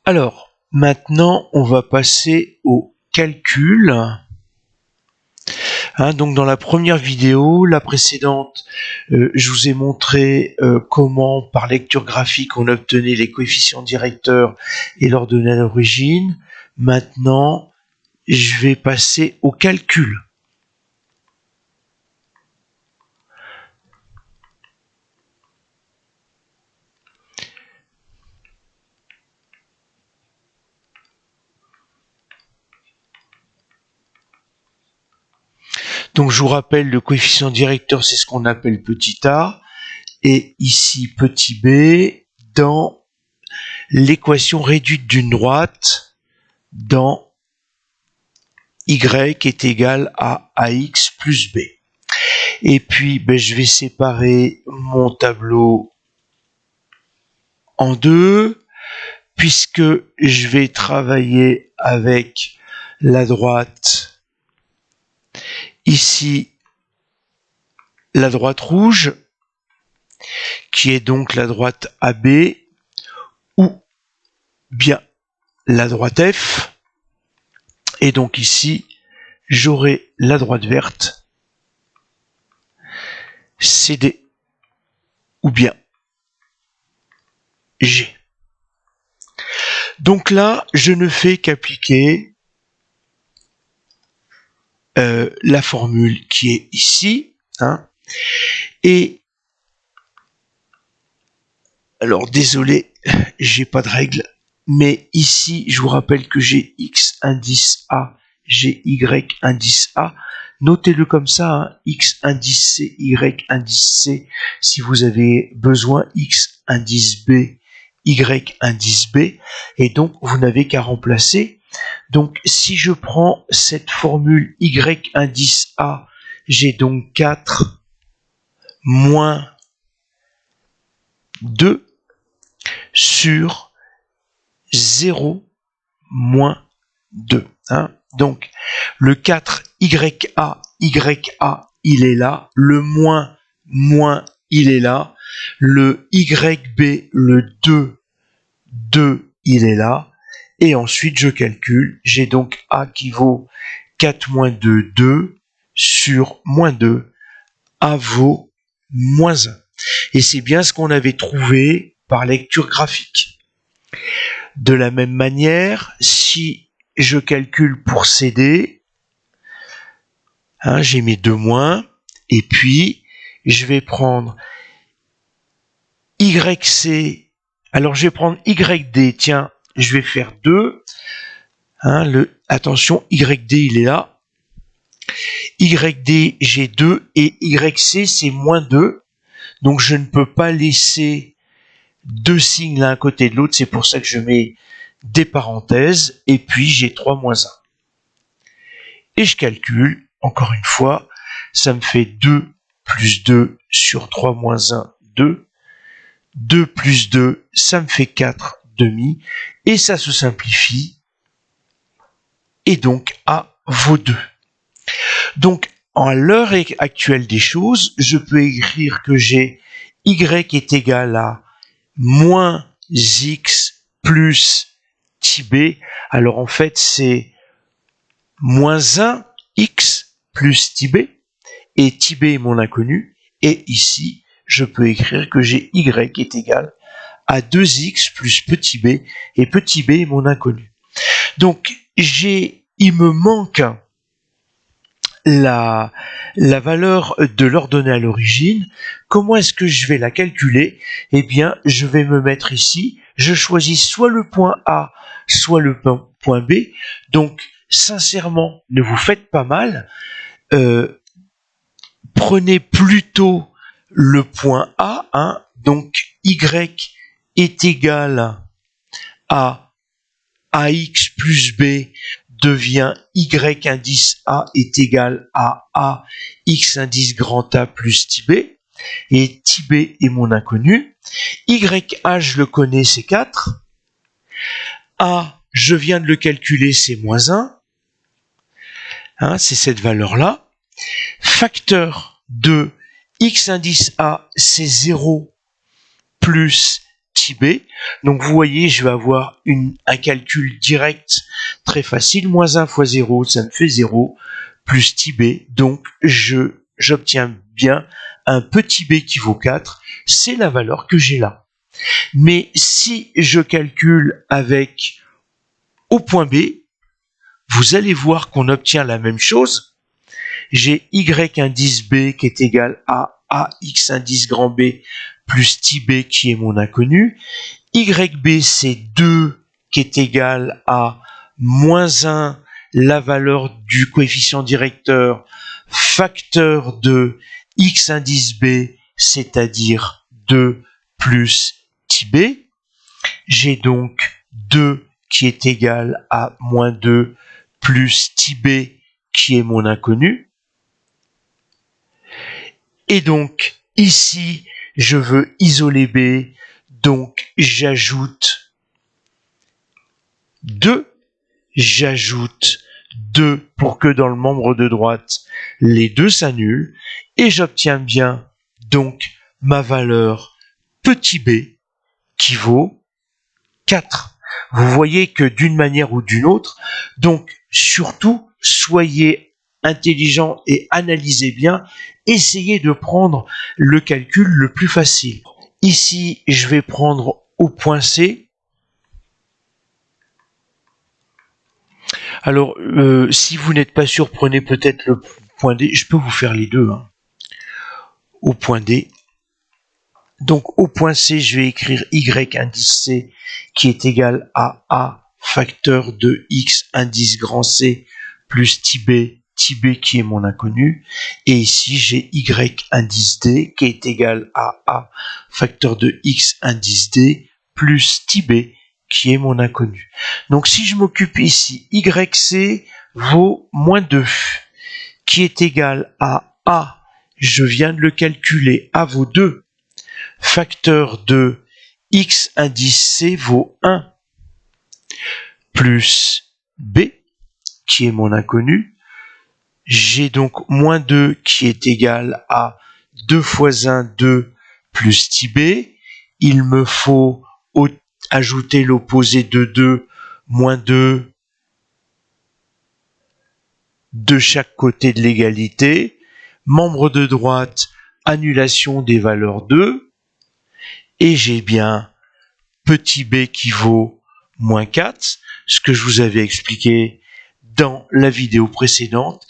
Alors, maintenant, on va passer au calcul. Donc dans la première vidéo, la précédente, je vous ai montré comment, par lecture graphique, on obtenait les coefficients directeurs et l'ordonnée à l'origine. Maintenant, je vais passer au calcul. Donc je vous rappelle, le coefficient directeur, c'est ce qu'on appelle petit a, et ici petit b, dans l'équation réduite d'une droite, dans y est égal à ax plus b. Et puis, je vais séparer mon tableau en deux, puisque je vais travailler avec la droite, ici, la droite rouge, qui est donc la droite AB, ou bien la droite F, et donc ici, j'aurai la droite verte, CD, ou bien G. Donc là, je ne fais qu'appliquer la formule qui est ici, et alors désolé, j'ai pas de règle, mais ici, je vous rappelle que j'ai X indice A, j'ai Y indice A. Notez-le comme ça, X indice C, Y indice C, si vous avez besoin, X indice B, Y indice B, et donc vous n'avez qu'à remplacer. Donc si je prends cette formule Y indice A, j'ai donc 4 moins 2 sur 0 moins 2. Donc, le 4 YA, il est là. Le moins, il est là. Le YB, le 2, il est là. Et ensuite, je calcule. J'ai donc A qui vaut 4 moins 2, 2 sur moins 2. A vaut moins 1. Et c'est bien ce qu'on avait trouvé par lecture graphique. De la même manière, si je calcule pour CD, j'ai mes deux moins, et puis je vais prendre YC, alors je vais prendre YD, tiens, je vais faire 2, attention, YD il est là, YD j'ai 2, et YC c'est moins 2, donc je ne peux pas laisser deux signes l'un à côté de l'autre, c'est pour ça que je mets des parenthèses, et puis j'ai 3 moins 1. Et je calcule, encore une fois, ça me fait 2 plus 2 sur 3 moins 1, 2. 2 plus 2, ça me fait 4 demi, et ça se simplifie, et donc A vaut 2. Donc, à l'heure actuelle des choses, je peux écrire que j'ai Y est égal à moins X plus TB. Alors en fait, c'est moins 1 X plus TB, et TB est mon inconnu, et ici, je peux écrire que j'ai Y est égal à 2X plus petit b, et petit b est mon inconnu. Donc, il me manque la valeur de l'ordonnée à l'origine. Comment est-ce que je vais la calculer? Eh bien, je vais me mettre ici, je choisis soit le point A, soit le point B. Donc, sincèrement, ne vous faites pas mal. Prenez plutôt le point A, donc Y est égal à AX plus B devient Y indice A est égal à AX indice grand A plus TB, et TB est mon inconnu. YA, je le connais, c'est 4. A, je viens de le calculer, c'est moins 1. C'est cette valeur-là. Facteur de X indice A, c'est 0 plus petit b. Donc vous voyez, je vais avoir un calcul direct très facile. Moins 1 fois 0, ça me fait 0, plus petit b. Donc j'obtiens bien un petit b qui vaut 4. C'est la valeur que j'ai là. Mais si je calcule avec au point B, vous allez voir qu'on obtient la même chose. J'ai y indice b qui est égal à ax indice grand B plus petit b qui est mon inconnu. YB, c'est 2 qui est égal à moins 1, la valeur du coefficient directeur, facteur de x indice b, c'est-à-dire 2 plus petit b. J'ai donc 2 qui est égal à moins 2 plus petit b qui est mon inconnu. Et donc, ici, je veux isoler b, donc j'ajoute 2. J'ajoute 2 pour que dans le membre de droite, les deux s'annulent. Et j'obtiens bien, donc, ma valeur petit b qui vaut 4. Vous voyez que d'une manière ou d'une autre, donc surtout, soyez intelligent et analysez bien, essayez de prendre le calcul le plus facile. Ici, je vais prendre au point C. Alors, si vous n'êtes pas sûr, prenez peut-être le point D. Je peux vous faire les deux. Au point D. Donc, au point C, je vais écrire Y indice C qui est égal à A facteur de X indice grand C plus petit b qui est mon inconnu. Et ici, j'ai Y indice D qui est égal à A facteur de X indice D plus petit b qui est mon inconnu. Donc, si je m'occupe ici, YC vaut moins 2 qui est égal à A. Je viens de le calculer. A vaut 2. Facteur de X indice C vaut 1 plus B qui est mon inconnu. J'ai donc moins 2 qui est égal à 2 fois 1, 2 plus petit b. Il me faut ajouter l'opposé de 2, moins 2 de chaque côté de l'égalité. Membre de droite, annulation des valeurs 2. Et j'ai bien petit b qui vaut moins 4, ce que je vous avais expliqué dans la vidéo précédente.